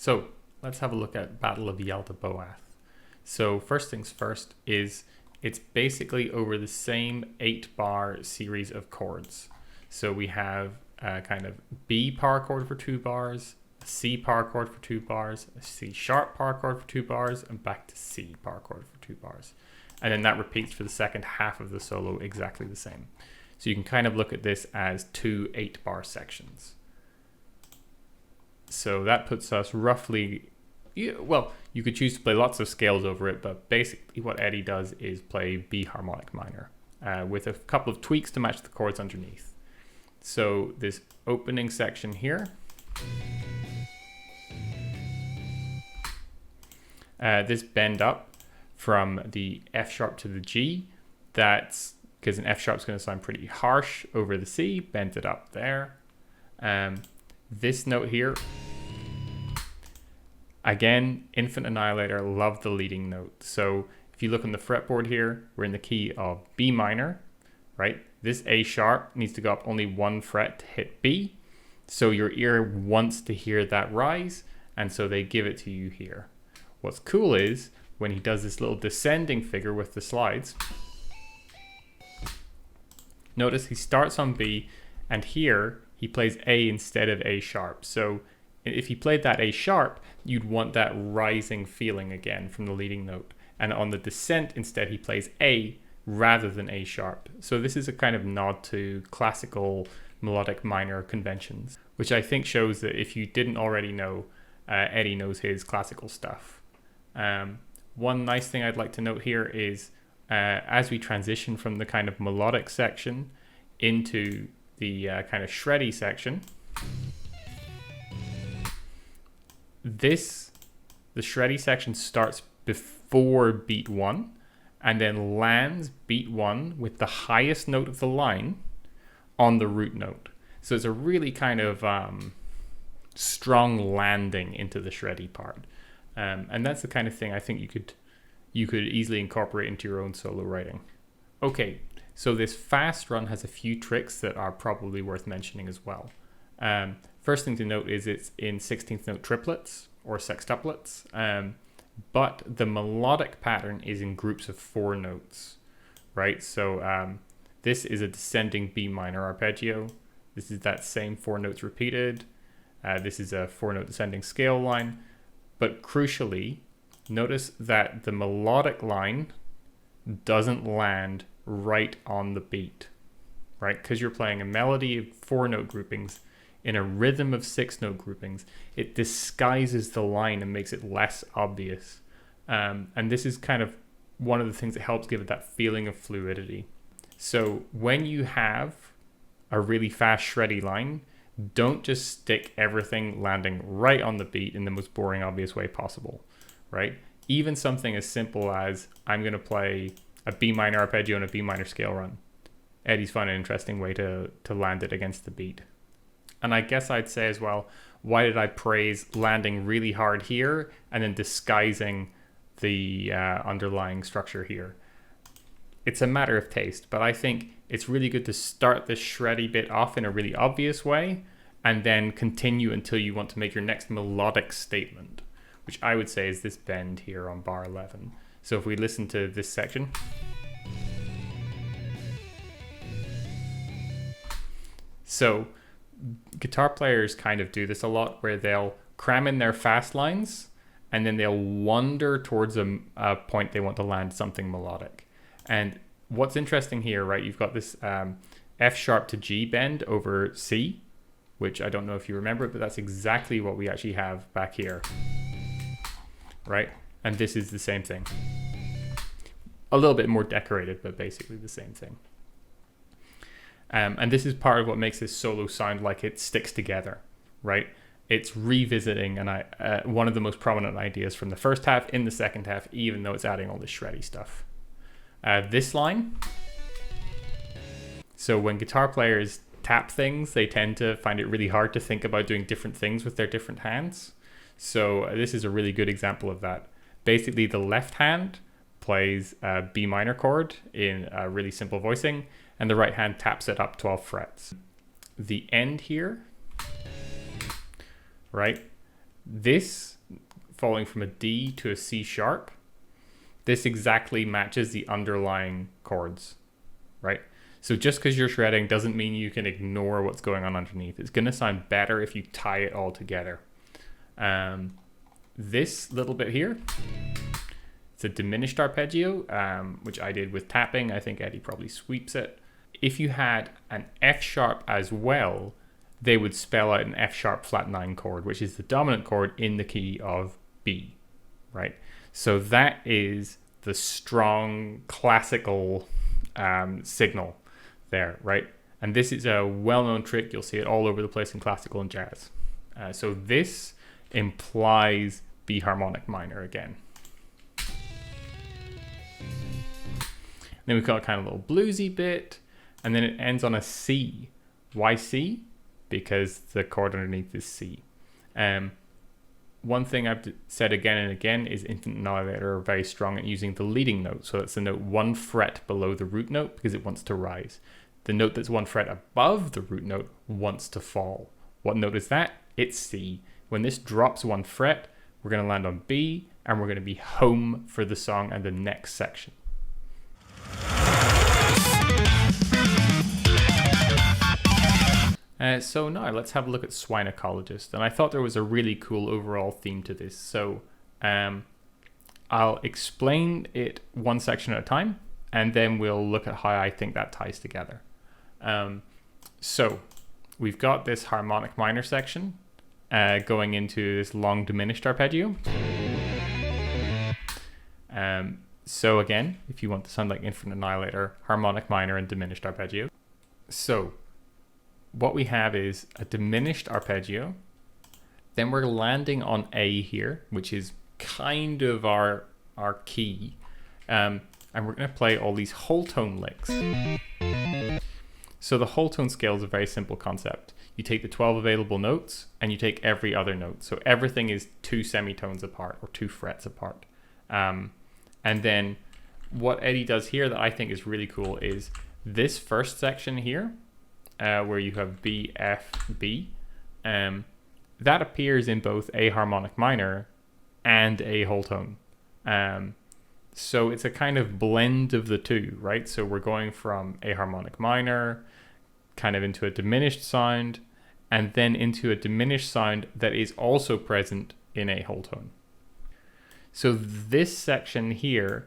So let's have a look at Battle of Yaldabaoth. So first things first is it's basically over the same 8-bar series of chords. So we have a kind of B power chord for 2 bars, a C power chord for 2 bars, a C sharp power chord for 2 bars, and back to C power chord for 2 bars. And then that repeats for the second half of the solo exactly the same. So you can kind of look at this as 2 8-bar sections. So that puts us roughly, well, you could choose to play lots of scales over it, but basically what Eddie does is play B harmonic minor with a couple of tweaks to match the chords underneath. So this opening section here, this bend up from the F sharp to the G, that's because an F sharp is going to sound pretty harsh over the C, bend it up there. This note here, again, Infant Annihilator, love the leading note. So if you look on the fretboard here, we're in the key of B minor, right? This A sharp needs to go up only 1 fret to hit B. So your ear wants to hear that rise, and so they give it to you here. What's cool is when he does this little descending figure with the slides, notice he starts on B, and here he plays A instead of A sharp. So if he played that A sharp, you'd want that rising feeling again from the leading note. And on the descent, instead, he plays A rather than A sharp. So this is a kind of nod to classical melodic minor conventions, which I think shows that if you didn't already know, Eddie knows his classical stuff. One nice thing I'd like to note here is as we transition from the kind of melodic section into the kind of shreddy section, the shreddy section starts before beat 1 and then lands beat 1 with the highest note of the line on the root note. So it's a really kind of strong landing into the shreddy part. And that's the kind of thing I think you could easily incorporate into your own solo writing. Okay, so this fast run has a few tricks that are probably worth mentioning as well. First thing to note is it's in 16th note triplets or sextuplets, but the melodic pattern is in groups of 4 notes, right? So this is a descending B minor arpeggio. This is that same 4 notes repeated. This is a 4-note descending scale line. But crucially, notice that the melodic line doesn't land right on the beat, right? Because you're playing a melody of 4-note groupings in a rhythm of 6-note groupings, it disguises the line and makes it less obvious. And this is kind of one of the things that helps give it that feeling of fluidity. So when you have a really fast shreddy line, don't just stick everything landing right on the beat in the most boring, obvious way possible, right? Even something as simple as I'm going to play a B minor arpeggio and a B minor scale run. Eddie's found an interesting way to land it against the beat. And I guess I'd say as well, why did I praise landing really hard here and then disguising the underlying structure here? It's a matter of taste, but I think it's really good to start the shreddy bit off in a really obvious way and then continue until you want to make your next melodic statement, which I would say is this bend here on bar 11. So if we listen to this section, so guitar players kind of do this a lot where they'll cram in their fast lines and then they'll wander towards a point they want to land something melodic. And what's interesting here, right, you've got this F sharp to G bend over C, which I don't know if you remember, but that's exactly what we actually have back here, right? And this is the same thing. A little bit more decorated, but basically the same thing. And this is part of what makes this solo sound like it sticks together, right? It's revisiting one of the most prominent ideas from the first half in the second half, even though it's adding all this shreddy stuff. This line, so when guitar players tap things, they tend to find it really hard to think about doing different things with their different hands. So this is a really good example of that. Basically, the left hand plays a B minor chord in a really simple voicing, and the right hand taps it up 12 frets. The end here, right, This falling from a D to a C sharp, this exactly matches the underlying chords, right? So just because you're shredding doesn't mean you can ignore what's going on underneath. It's going to sound better if you tie it all together. This little bit here, it's a diminished arpeggio, which I did with tapping. I think Eddie probably sweeps it. If you had an F sharp as well, they would spell out an F sharp flat 9 chord, which is the dominant chord in the key of B, right? So that is the strong classical signal there, right? And this is a well-known trick. You'll see it all over the place in classical and jazz. So this implies B harmonic minor again. Then we've got a kind of little bluesy bit, and then it ends on a C. Why C? Because the chord underneath is C. One thing I've said again and again is Infant Annihilator are very strong at using the leading note. So that's the note 1 fret below the root note because it wants to rise. The note that's 1 fret above the root note wants to fall. What note is that? It's C. When this drops 1 fret, we're going to land on B, and we're going to be home for the song and the next section. So now let's have a look at Swineacologist, and I thought there was a really cool overall theme to this. So I'll explain it one section at a time, and then we'll look at how I think that ties together. So we've got this harmonic minor section going into this long diminished arpeggio. So again, if you want to sound like Infant Annihilator, harmonic minor and diminished arpeggio. So what we have is a diminished arpeggio. Then we're landing on A here, which is kind of our key. And we're going to play all these whole tone licks. So the whole tone scale is a very simple concept. You take the 12 available notes and you take every other note. So everything is 2 semitones apart or 2 frets apart. And then what Eddie does here that I think is really cool is this first section here, where you have B, F, B, that appears in both A harmonic minor and A whole tone. So it's a kind of blend of the two, right? So we're going from A harmonic minor kind of into a diminished sound, and then into a diminished sound that is also present in A whole tone. So this section here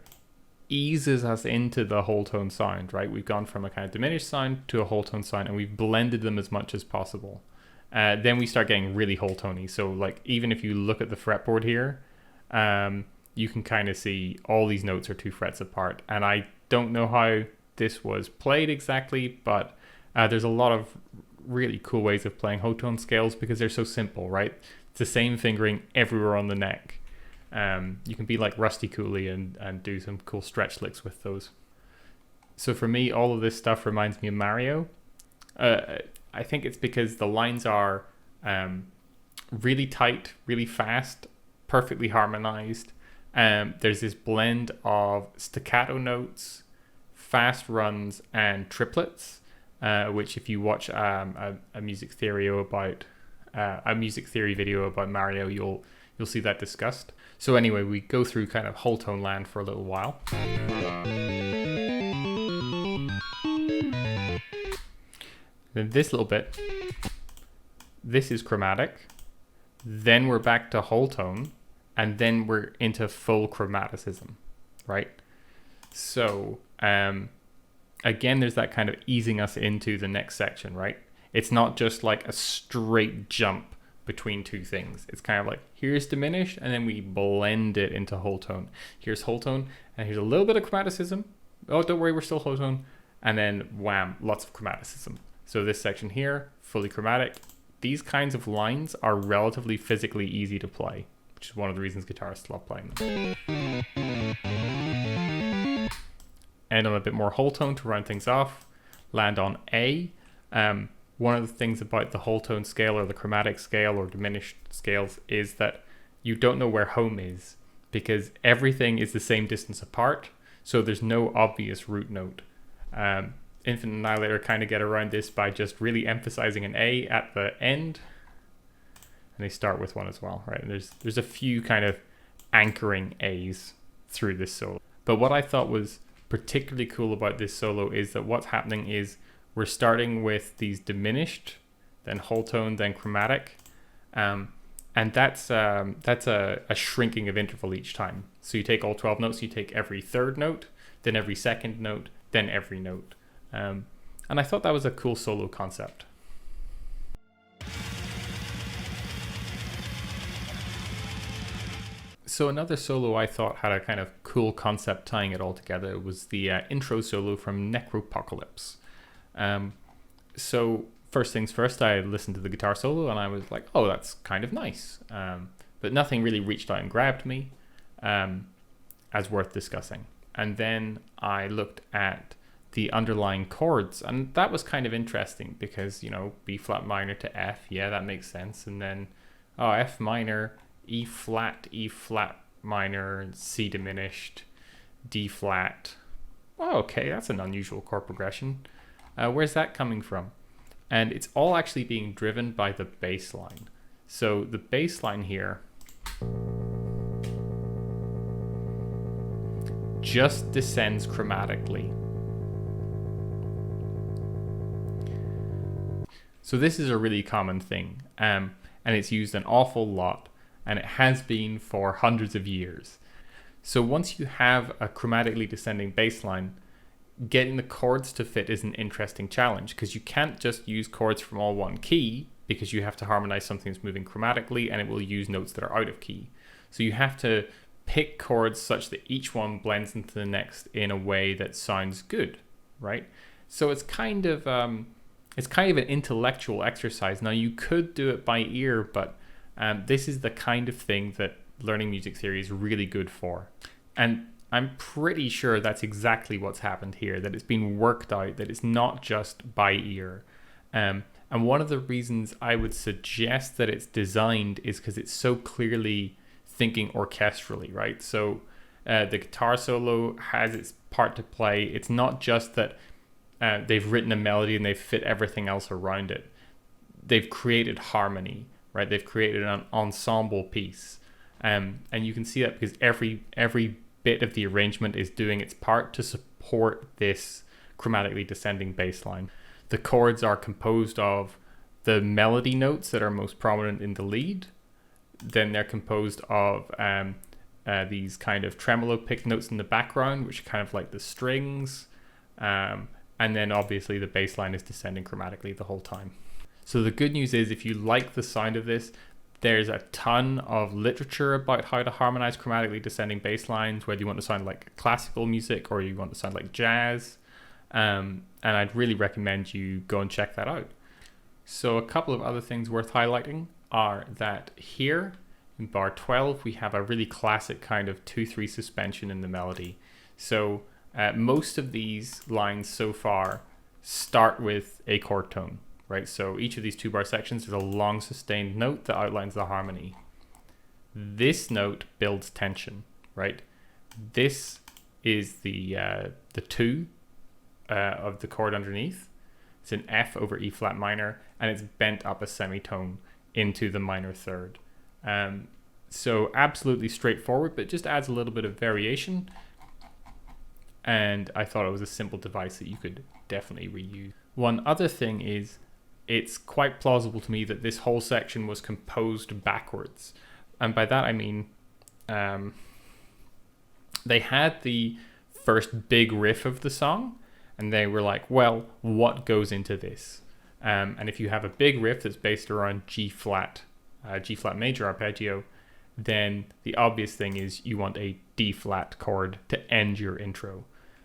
eases us into the whole tone sound, right? We've gone from a kind of diminished sound to a whole tone sound, and we've blended them as much as possible. Then we start getting really whole tony. So like even if you look at the fretboard here, you can kind of see all these notes are 2 frets apart. And I don't know how this was played exactly, but there's a lot of really cool ways of playing whole tone scales because they're so simple, right? It's the same fingering everywhere on the neck. You can be like Rusty Cooley and do some cool stretch licks with those. So for me, all of this stuff reminds me of Mario. I think it's because the lines are really tight, really fast, perfectly harmonized. There's this blend of staccato notes, fast runs, and triplets, which if you watch a music theory video about Mario, you'll see that discussed. So anyway, we go through kind of whole tone land for a little while. Then this little bit, this is chromatic. Then we're back to whole tone, and then we're into full chromaticism, right? So again, there's that kind of easing us into the next section, right? It's not just like a straight jump between two things. It's kind of like here's diminished, and then we blend it into whole tone. Here's whole tone, and here's a little bit of chromaticism. Oh, don't worry, we're still whole tone. And then wham, lots of chromaticism. So this section here, fully chromatic. These kinds of lines are relatively physically easy to play, which is one of the reasons guitarists love playing them. End on a bit more whole tone to round things off. Land on A. One of the things about the whole tone scale or the chromatic scale or diminished scales is that you don't know where home is because everything is the same distance apart, so there's no obvious root note. Infant Annihilator kind of get around this by just really emphasizing an A at the end, and they start with one as well, right? And there's a few kind of anchoring A's through this solo. But what I thought was particularly cool about this solo is that what's happening is we're starting with these diminished, then whole tone, then chromatic, and that's a shrinking of interval each time. So you take all 12 notes, you take every third note, then every second note, then every note. And I thought that was a cool solo concept. So another solo I thought had a kind of cool concept tying it all together was the intro solo from Necropocalypse. So first things first, I listened to the guitar solo and I was like, oh, that's kind of nice. But nothing really reached out and grabbed me as worth discussing. And then I looked at the underlying chords, and that was kind of interesting because, you know, B flat minor to F, yeah, that makes sense. And then, F minor, E flat minor, C diminished, D flat. Oh, okay, that's an unusual chord progression. Where's that coming from? And it's all actually being driven by the bass line. So the bass line here just descends chromatically. So this is a really common thing, and it's used an awful lot, and it has been for hundreds of years. So once you have a chromatically descending bass line, getting the chords to fit is an interesting challenge because you can't just use chords from all one key because you have to harmonize something that's moving chromatically and it will use notes that are out of key. So you have to pick chords such that each one blends into the next in a way that sounds good, right? So it's kind of an intellectual exercise. Now you could do it by ear, but this is the kind of thing that learning music theory is really good for. And I'm pretty sure that's exactly what's happened here, that it's been worked out, that it's not just by ear. And one of the reasons I would suggest that it's designed is because it's so clearly thinking orchestrally, right? So the guitar solo has its part to play. It's not just that they've written a melody and they've fit everything else around it. They've created harmony, right? They've created an ensemble piece. And you can see that because every bit of the arrangement is doing its part to support this chromatically descending bass line. The chords are composed of the melody notes that are most prominent in the lead. Then they're composed of these kind of tremolo picked notes in the background, which are kind of like the strings. And then obviously the bass line is descending chromatically the whole time. So the good news is if you like the sound of this, there's a ton of literature about how to harmonize chromatically descending bass lines, whether you want to sound like classical music or you want to sound like jazz. And I'd really recommend you go and check that out. So a couple of other things worth highlighting are that here in bar 12, we have a really classic kind of 2-3 suspension in the melody. So most of these lines so far start with a chord tone. Right, so each of these 2-bar sections is a long sustained note that outlines the harmony. This note builds tension, right? This is the 2 of the chord underneath. It's an F over E flat minor, and it's bent up a semitone into the minor third. So absolutely straightforward, but it just adds a little bit of variation. And I thought it was a simple device that you could definitely reuse. One other thing is, it's quite plausible to me that this whole section was composed backwards. And by that I mean they had the first big riff of the song and they were like, well, what goes into this? And if you have a big riff that's based around G flat major arpeggio, then the obvious thing is you want a D flat chord to end your intro.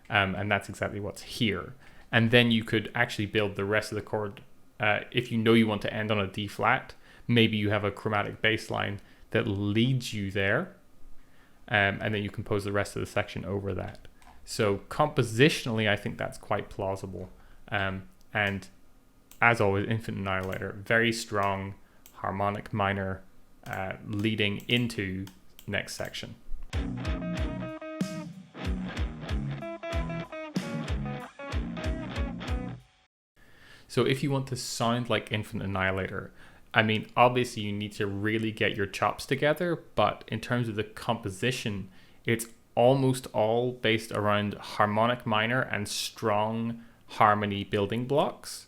And that's exactly what's here. And then you could actually build the rest of the chord. If you know you want to end on a D flat, maybe you have a chromatic bass line that leads you there, and then you compose the rest of the section over that. So compositionally, I think that's quite plausible. And as always, Infant Annihilator, very strong harmonic minor leading into next section. So if you want to sound like Infant Annihilator, I mean, obviously you need to really get your chops together, but in terms of the composition, it's almost all based around harmonic minor and strong harmony building blocks,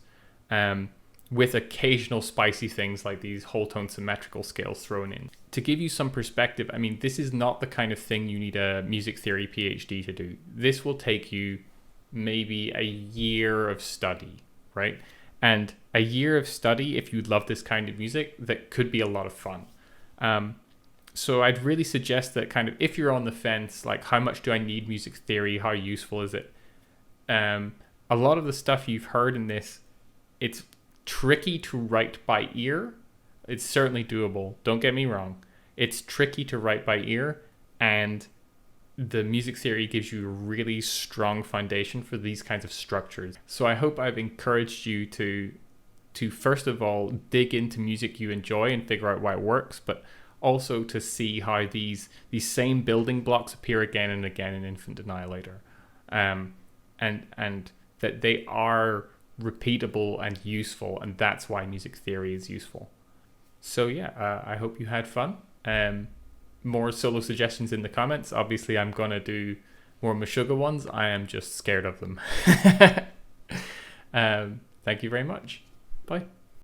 with occasional spicy things like these whole tone symmetrical scales thrown in. To give you some perspective, I mean, this is not the kind of thing you need a music theory PhD to do. This will take you maybe a year of study, right? And a year of study, if you love this kind of music, that could be a lot of fun. So I'd really suggest that kind of, if you're on the fence, like how much do I need music theory? How useful is it? A lot of the stuff you've heard in this, it's tricky to write by ear. It's certainly doable. Don't get me wrong. It's tricky to write by ear, and the music theory gives you a really strong foundation for these kinds of structures. So I hope I've encouraged you to first of all dig into music you enjoy and figure out why it works, but also to see how these same building blocks appear again and again in Infant Annihilator, and that they are repeatable and useful, and that's why music theory is useful. So yeah, I hope you had fun. More solo suggestions in the comments. Obviously, I'm gonna do more Meshuggah ones. I am just scared of them. Thank you very much. Bye.